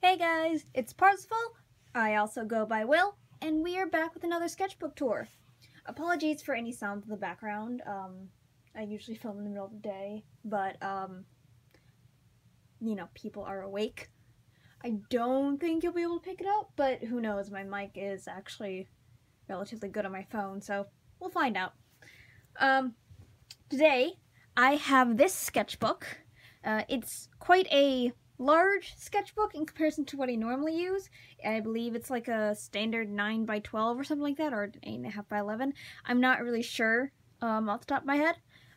Hey guys, it's Parsifal. I also go by Will, and we are back with another sketchbook tour. Apologies for any sounds in the background. I usually film in the middle of the day, but people are awake. I don't think you'll be able to pick it up, but who knows, my mic is actually relatively good on my phone, so we'll find out. Today, I have this sketchbook. It's quite a large sketchbook in comparison to what I normally use. I believe it's like a standard 9x12 or something like that, or 8.5x11. I'm not really sure off the top of my head,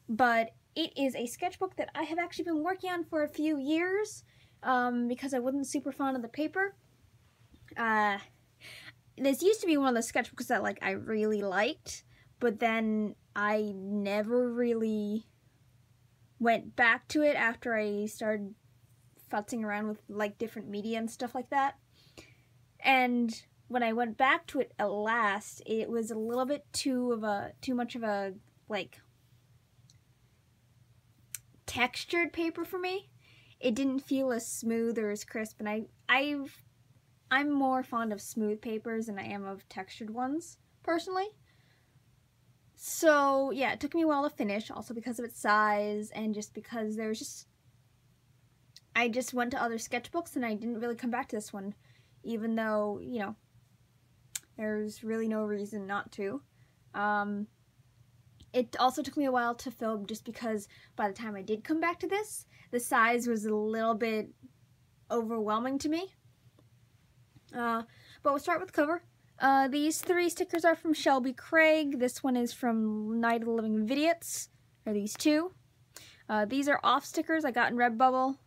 but it is a sketchbook that I have actually been working on for a few years because I wasn't super fond of the paper. This used to be one of the sketchbooks that I really liked, but then I never really went back to it after I started futzing around with different media and stuff like that. And when I went back to it at last, it was a little bit too much of a textured paper for me. It didn't feel as smooth or as crisp, and I'm more fond of smooth papers than I am of textured ones, personally. So yeah, it took me a while to finish, also because of its size, and just because I just went to other sketchbooks and I didn't really come back to this one, even though, there's really no reason not to. It also took me a while to film just because by the time I did come back to this, the size was a little bit overwhelming to me. But we'll start with the cover. These three stickers are from Shelby Craig. This one is from Night of the Living Vidiots, or these two. These are off stickers I got in Redbubble.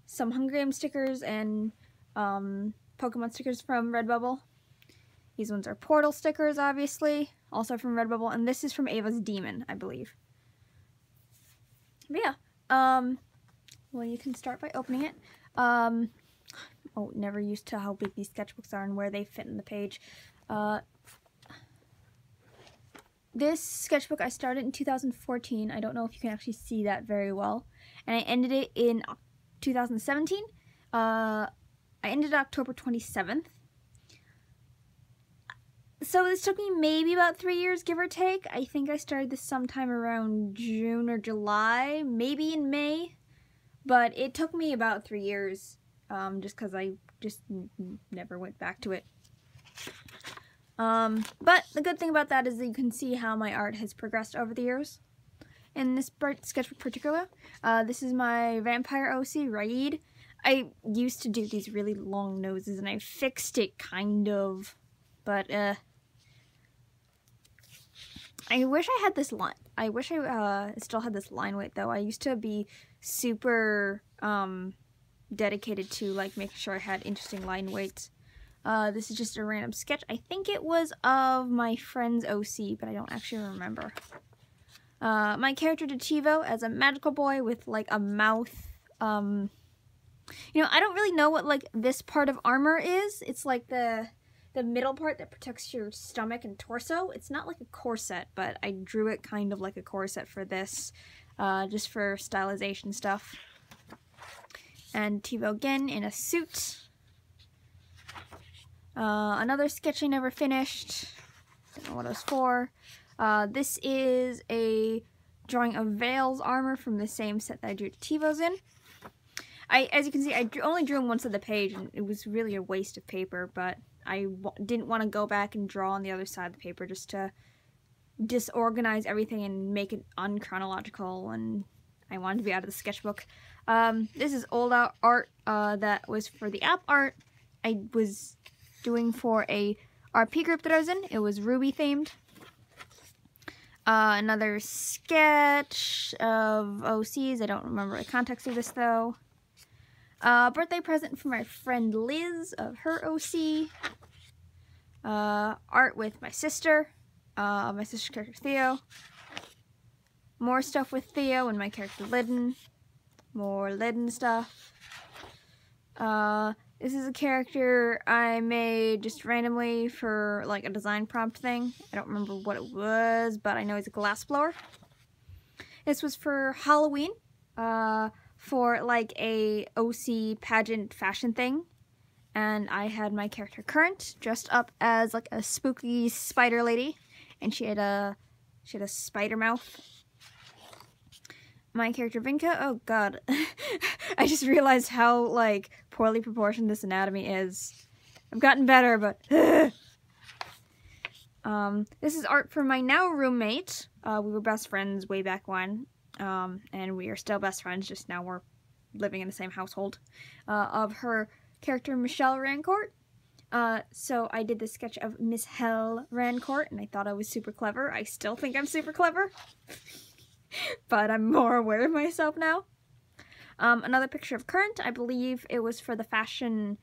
Some Hunger Games stickers and Pokemon stickers from Redbubble. These ones are Portal stickers, obviously, also from Redbubble, and this is from Ava's Demon, I believe. But yeah, well, you can start by opening it. Never used to how big these sketchbooks are and where they fit in the page. This sketchbook I started in 2014. I don't know if you can actually see that very well. And I ended it in 2017. I ended October 27th. So this took me maybe about 3 years, give or take. I think I started this sometime around June or July, maybe in May. But it took me about 3 years, just because I just never went back to it. But the good thing about that is that you can see how my art has progressed over the years. In this sketchbook in particular, this is my vampire OC, Raid. I used to do these really long noses, and I fixed it, kind of. But, I wish I had this line. I wish I still had this line weight, though. I used to be super dedicated to making sure I had interesting line weights. This is just a random sketch. I think it was of my friend's OC, but I don't actually remember. My character Detivo as a magical boy with a mouth. I don't really know what this part of armor is. It's the middle part that protects your stomach and torso. It's not like a corset, but I drew it kind of like a corset for this, just for stylization stuff. And Tivo again in a suit. Another sketch I never finished. Don't know what it was for. This is a drawing of Vale's armor from the same set that I drew Tivo's in. As you can see, I only drew him once on the page, and it was really a waste of paper, but I didn't want to go back and draw on the other side of the paper just to disorganize everything and make it unchronological, and I wanted to be out of the sketchbook. This is old art that was for the app art I was doing for a RP group that I was in. It was Ruby themed. Another sketch of OCs. I don't remember the context of this though. Birthday present for my friend Liz of her OC. Art with my sister. My sister's character Theo. More stuff with Theo and my character Lidden. More Lidden stuff. This is a character I made just randomly for a design prompt thing. I don't remember what it was, but I know he's a glassblower. This was for Halloween. for like a OC pageant fashion thing, and I had my character Current dressed up as like a spooky spider lady, and she had a spider mouth. My character Vinka, oh god, I just realized how like poorly proportioned this anatomy is. I've gotten better, but this is art from my now roommate. We were best friends way back when, and we are still best friends, just now we're living in the same household, of her character Michelle Rancourt. So I did this sketch of Miss Hell Rancourt, and I thought I was super clever. I still think I'm super clever, but I'm more aware of myself now. Another picture of Current, I believe it was for the fashion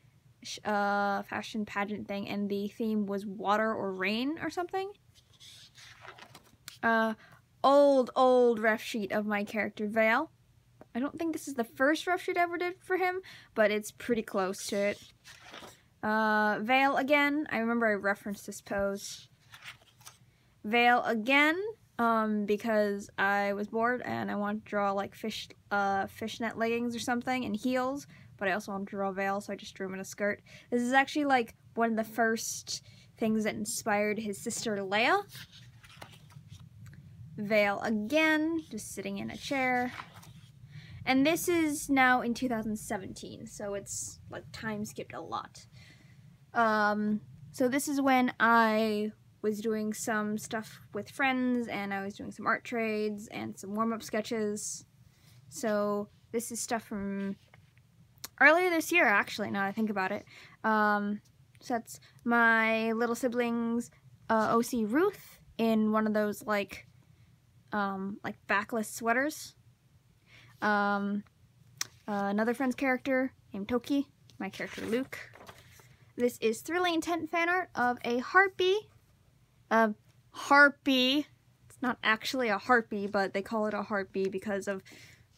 pageant thing, and the theme was water or rain or something. Old rough sheet of my character Vale. I don't think this is the first rough sheet I ever did for him, but it's pretty close to it. Vale again. I remember I referenced this pose. Vale again, because I was bored and I wanted to draw like fishnet leggings or something and heels, but I also wanted to draw Vale, so I just drew him in a skirt. This is actually like one of the first things that inspired his sister Leia. Vale again, just sitting in a chair. And this is now in 2017, so it's like time skipped a lot. So this is when I was doing some stuff with friends, and I was doing some art trades and some warm-up sketches. So this is stuff from earlier this year, actually, now that I think about it. So that's my little siblings, OC Ruth, in one of those like backless sweaters. Another friend's character named Toki, my character Luke. This is Thrilling Intent fan art of a harpy. Harpy. It's not actually a harpy, but they call it a harpy because of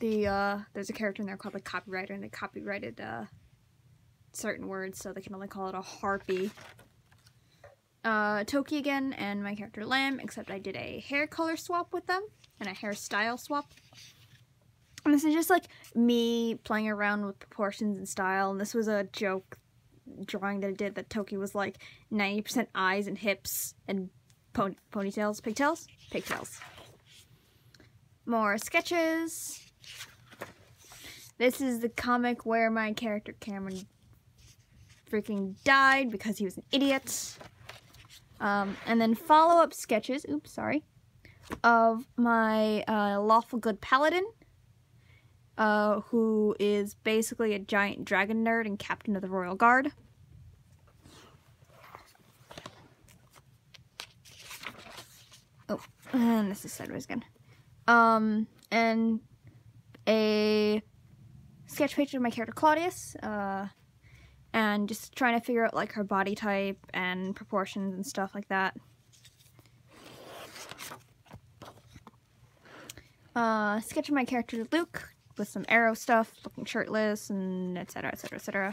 the, there's a character in there called the copywriter, and they copyrighted, certain words, so they can only call it a harpy. Toki again, and my character Lamb, except I did a hair color swap with them, and a hairstyle swap. And this is just like me playing around with proportions and style, and this was a joke drawing that I did that Toki was like 90% eyes and hips and ponytails, pigtails? Pigtails. More sketches. This is the comic where my character Cameron freaking died because he was an idiot. And then follow-up sketches, oops, sorry, of my lawful good paladin, who is basically a giant dragon nerd and captain of the Royal Guard. Oh, and this is sideways again. And a sketch page of my character Claudius, and just trying to figure out like her body type and proportions and stuff like that. Sketch of my character Luke with some arrow stuff, looking shirtless, and etc, etc, etc.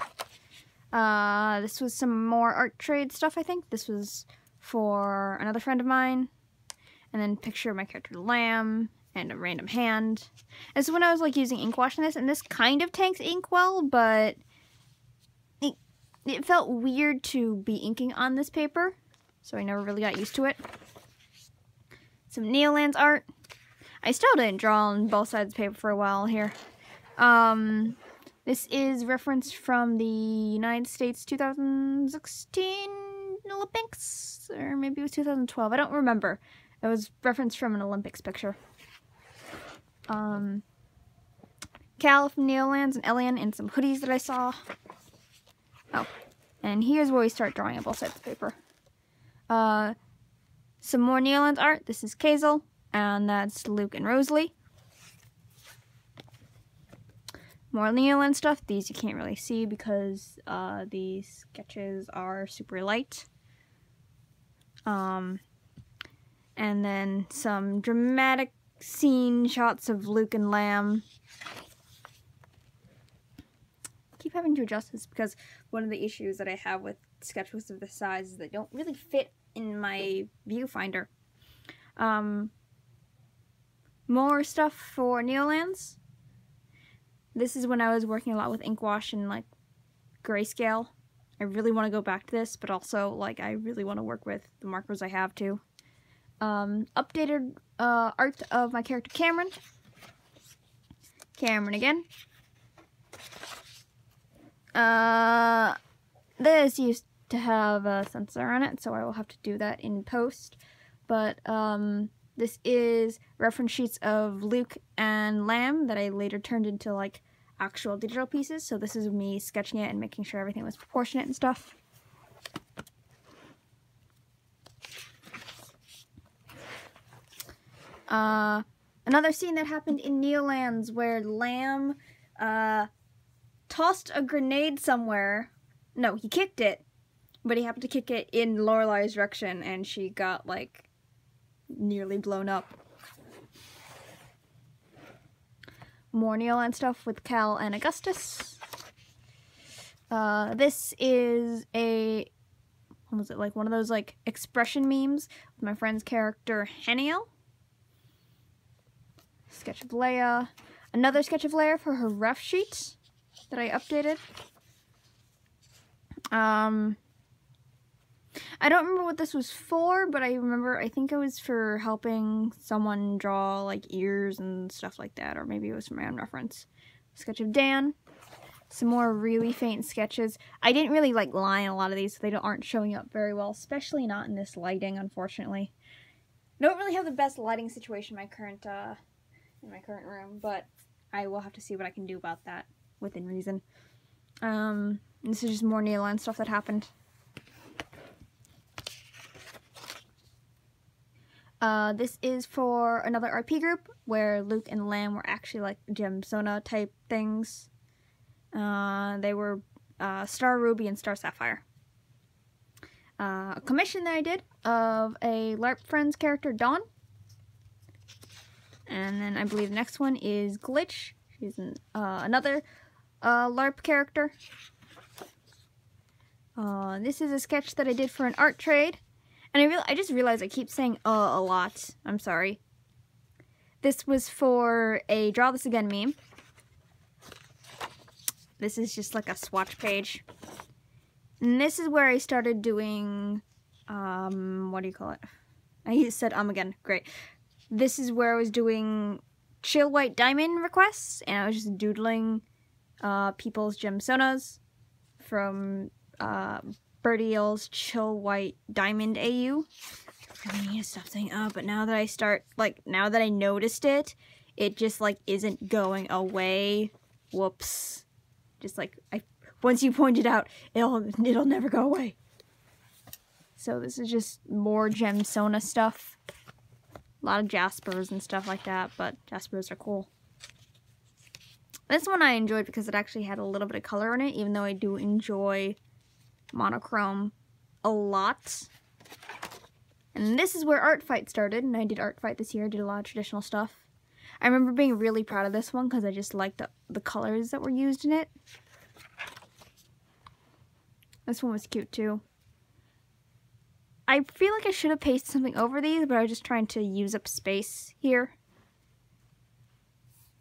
This was some more art trade stuff, I think. This was for another friend of mine. And then picture of my character Lamb, and a random hand. This is when I was like using ink wash in this, and this kind of tanks ink well, but it felt weird to be inking on this paper, so I never really got used to it. Some Neolands art. I still didn't draw on both sides of the paper for a while here. This is referenced from the United States 2016 Olympics, or maybe it was 2012, I don't remember. It was referenced from an Olympics picture. Cal from Neolands and Elian and some hoodies that I saw. Oh, and here's where we start drawing on both sides of the paper. Some more Neolands art. This is Kazel, and that's Luke and Rosalie. More Neoland stuff. These you can't really see because these sketches are super light. And then some dramatic scene shots of Luke and Lamb. I keep having to adjust this because one of the issues that I have with sketchbooks of this size is they don't really fit in my viewfinder. More stuff for Neolands. This is when I was working a lot with ink wash and like grayscale. I really want to go back to this, but also like I really want to work with the markers I have too. Updated art of my character Cameron. Cameron again. This used to have a sensor on it, so I will have to do that in post. But this is reference sheets of Luke and Lamb that I later turned into like actual digital pieces. So this is me sketching it and making sure everything was proportionate and stuff. Another scene that happened in Neolands where Lamb tossed a grenade somewhere. No, he kicked it, but he happened to kick it in Lorelai's direction, and she got like nearly blown up. More Neoland stuff with Cal and Augustus. This is what was it, like one of those like expression memes with my friend's character Haniel. Sketch of Leia. Another sketch of Leia for her ref sheet that I updated. I don't remember what this was for, but I think it was for helping someone draw like ears and stuff like that, or maybe it was for my own reference. Sketch of Dan. Some more really faint sketches. I didn't really like line a lot of these, so they aren't showing up very well, especially not in this lighting, unfortunately. I don't really have the best lighting situation in my current room, but I will have to see what I can do about that within reason. This is just more Neoline stuff that happened. This is for another RP group where Luke and Lamb were actually like Gem Sona type things. They were Star Ruby and Star Sapphire. A commission that I did of a LARP Friends character, Dawn. And then I believe the next one is Glitch. She's another LARP character. This is a sketch that I did for an art trade. And I just realized I keep saying a lot. I'm sorry. This was for a Draw This Again meme. This is just like a swatch page. And this is where I started doing, what do you call it? I said again, great. This is where I was doing Chill White Diamond requests, and I was just doodling people's Gem Sonas from Birdie L's Chill White Diamond AU. I really need to stop saying but now that I noticed it, it just like isn't going away. Whoops. Just like once you point it out, it'll never go away. So this is just more Gem Sona stuff. A lot of Jaspers and stuff like that, but Jaspers are cool. This one I enjoyed because it actually had a little bit of color in it, even though I do enjoy monochrome a lot. And this is where Art Fight started, and I did Art Fight this year. I did a lot of traditional stuff. I remember being really proud of this one because I just liked the colors that were used in it. This one was cute too. I feel like I should have pasted something over these, but I was just trying to use up space here.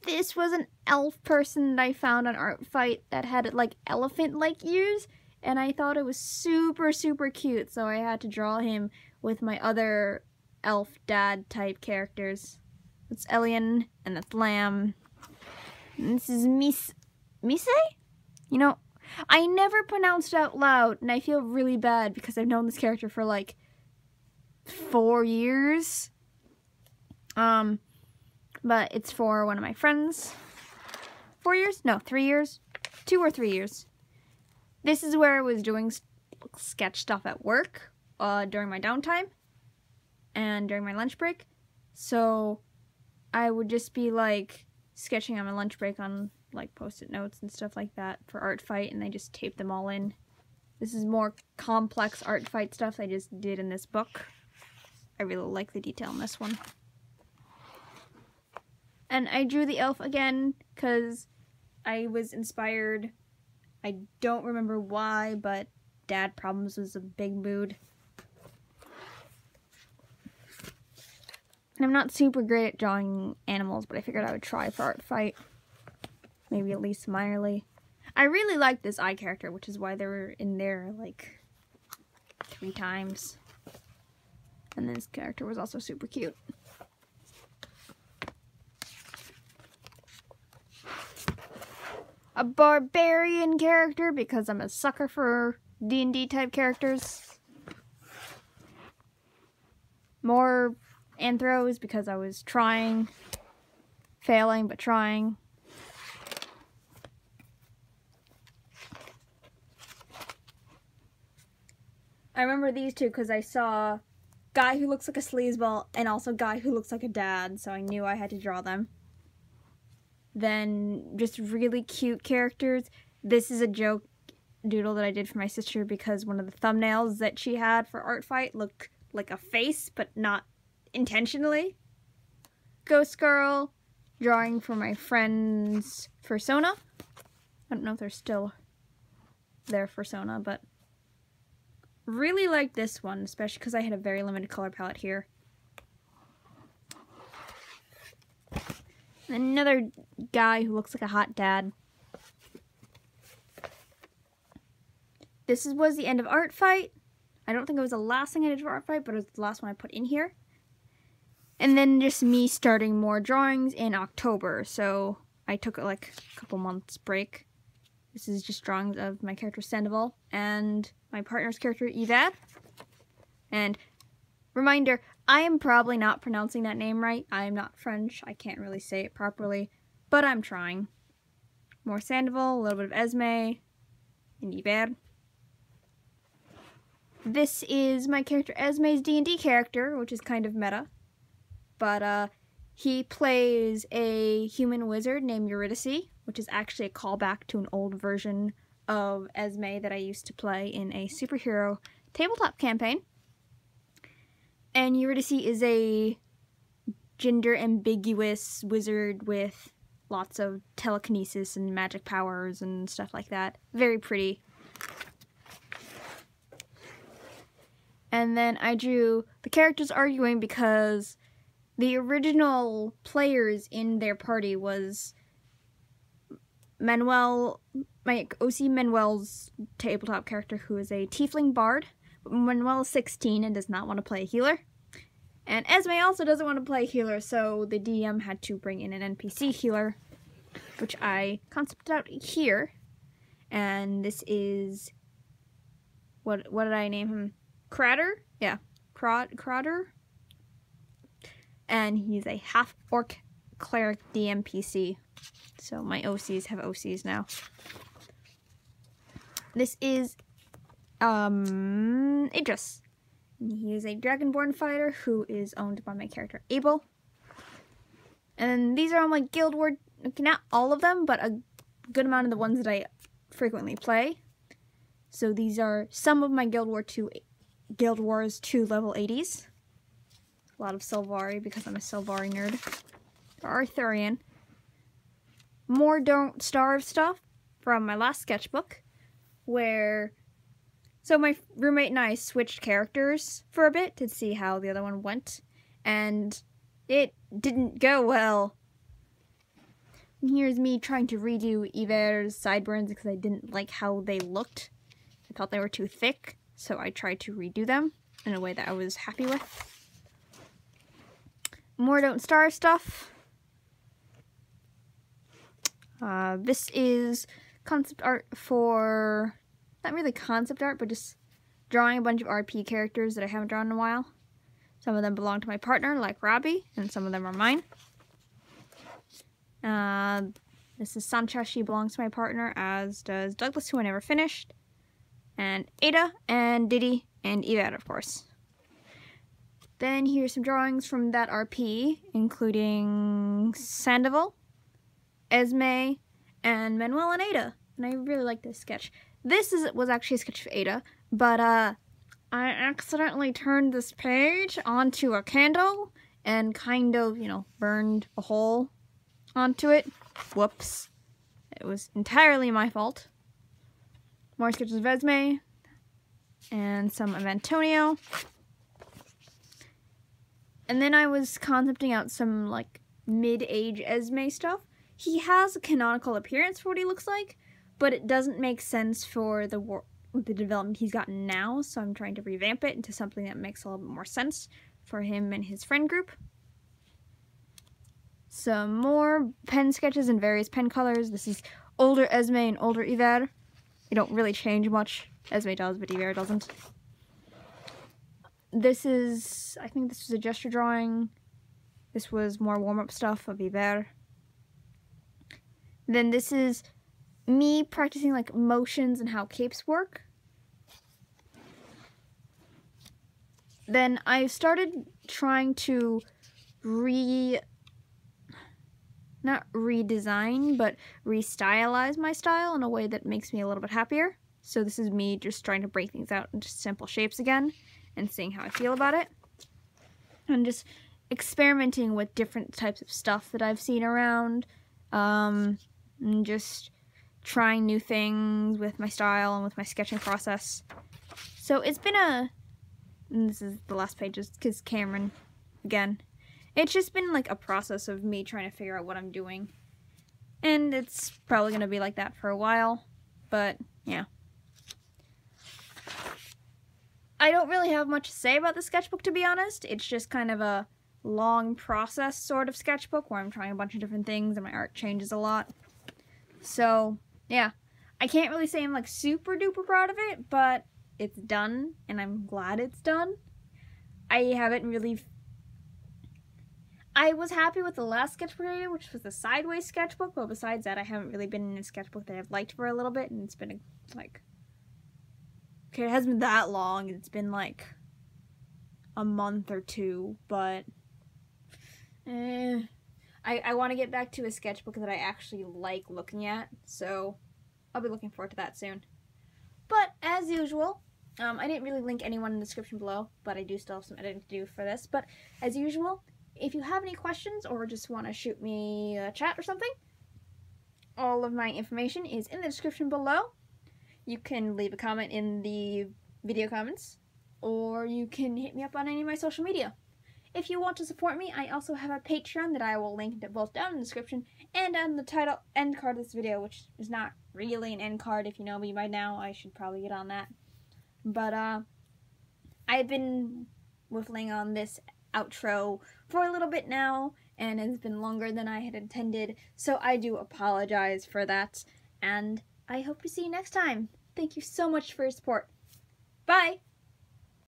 This was an elf person that I found on Art Fight that had like elephant-like ears, and I thought it was super, super cute, so I had to draw him with my other elf dad type characters. That's Elian, and that's Lamb. And this is Mise? You know, I never pronounced it out loud, and I feel really bad because I've known this character for like 4 years. But it's for one of my friends. 4 years? No, 3 years. 2 or 3 years. This is where I was doing sketch stuff at work during my downtime and during my lunch break. So I would just be like sketching on my lunch break on like post-it notes and stuff like that for Art Fight, and I just taped them all in. This is more complex Art Fight stuff I just did in this book. I really like the detail in this one. And I drew the elf again because I was inspired. I don't remember why, but dad problems was a big mood. And I'm not super great at drawing animals, but I figured I would try for Art Fight. maybe at least minorly. I really like this eye character, which is why they were in there like 3 times. And this character was also super cute. A barbarian character because I'm a sucker for D&D type characters. More anthros because I was trying, failing but trying. I remember these two because I saw guy who looks like a sleazeball and also guy who looks like a dad, so I knew I had to draw them. Then just really cute characters. This is a joke doodle that I did for my sister because one of the thumbnails that she had for Art Fight looked like a face, but not intentionally. Ghost Girl, drawing for my friend's Fursona. I don't know if they're still their Fursona, but really like this one, especially because I had a very limited color palette here. Another guy who looks like a hot dad. This was the end of Art Fight. I don't think it was the last thing I did for Art Fight, but it was the last one I put in here. And then just me starting more drawings in October. So I took like a couple months break. This is just drawings of my character Sandoval and my partner's character Yvette. And reminder, I am probably not pronouncing that name right. I am not French. I can't really say it properly, but I'm trying. More Sandoval, a little bit of Esme, and Yvette. This is my character Esme's D&D character, which is kind of meta. But he plays a human wizard named Eurydice, which is actually a callback to an old version of Esme that I used to play in a superhero tabletop campaign. And Eurydice is a gender-ambiguous wizard with lots of telekinesis and magic powers and stuff like that. Very pretty. And then I drew the characters arguing because the original players in their party was Manuel, my OC Manuel's tabletop character, who is a tiefling bard. But Manuel is 16 and does not want to play a healer. And Esme also doesn't want to play a healer, so the DM had to bring in an NPC healer, which I concepted out here. And this is, what did I name him? Crater? Yeah, Crater. And he's a half-orc cleric DMPC. So my OCs have OCs now. This is Idris. He is a Dragonborn fighter who is owned by my character Abel. And these are all my Guild Wars, not all of them, but a good amount of the ones that I frequently play. So these are some of my Guild Wars 2 level 80s. A lot of Sylvari because I'm a Sylvari nerd. Arthurian. More Don't Starve stuff from my last sketchbook, where so my roommate and I switched characters for a bit to see how the other one went, and it didn't go well. And here's me trying to redo Yver's sideburns because I didn't like how they looked. I thought they were too thick, so I tried to redo them in a way that I was happy with. More Don't Starve stuff. This is concept art for, not really concept art, but just drawing a bunch of RP characters that I haven't drawn in a while. Some of them belong to my partner, like Robbie, and some of them are mine. This is Sancha, she belongs to my partner, as does Douglas, who I never finished, and Ada, and Diddy, and Yvette, of course. Then here's some drawings from that RP, including Sandoval, Esme, and Manuel and Ada. And I really like this sketch. This was actually a sketch of Ada, but I accidentally turned this page onto a candle and kind of, burned a hole onto it. Whoops. It was entirely my fault. More sketches of Esme, and some of Antonio. And then I was concepting out some, mid-age Esme stuff. he has a canonical appearance for what he looks like, but it doesn't make sense for the development he's gotten now, so I'm trying to revamp it into something that makes a little bit more sense for him and his friend group. Some more pen sketches in various pen colors. This is older Esme and older Yver. They don't really change much. Esme does, but Yver doesn't. This is, I think this was a gesture drawing. This was more warm-up stuff of Yver. Then this is me practicing like motions and how capes work. Then I started trying to not redesign, but restylize my style in a way that makes me a little bit happier. So this is me just trying to break things out into simple shapes again and seeing how I feel about it. And just experimenting with different types of stuff that I've seen around. And just trying new things with my style and with my sketching process. So it's been and this is the last page just because Cameron, again. It's just been like a process of me trying to figure out what I'm doing. And it's probably going to be like that for a while. But, yeah. I don't really have much to say about the sketchbook, to be honest. It's just kind of a long process sort of sketchbook where I'm trying a bunch of different things and my art changes a lot. So, yeah. I can't really say I'm like super duper proud of it, but it's done and I'm glad it's done. I haven't really... I was happy with the last sketchbook I did, which was the Sideways sketchbook, but besides that, I haven't really been in a sketchbook that I've liked for a little bit, and it's been, like... Okay, it hasn't been that long, it's been, like, a month or two, but... I want to get back to a sketchbook that I actually like looking at, so I'll be looking forward to that soon. But, as usual, I didn't really link anyone in the description below, but I do still have some editing to do for this, but, as usual... If you have any questions or just want to shoot me a chat or something, all of my information is in the description below. You can leave a comment in the video comments, or you can hit me up on any of my social media. If you want to support me, I also have a Patreon that I will link both down in the description and on the end card of this video, which is not really an end card. If you know me by now, I should probably get on that. But I've been whiffling on this outro for a little bit now, and it's been longer than I had intended, so I do apologize for that, and I hope to see you next time. Thank you so much for your support. Bye!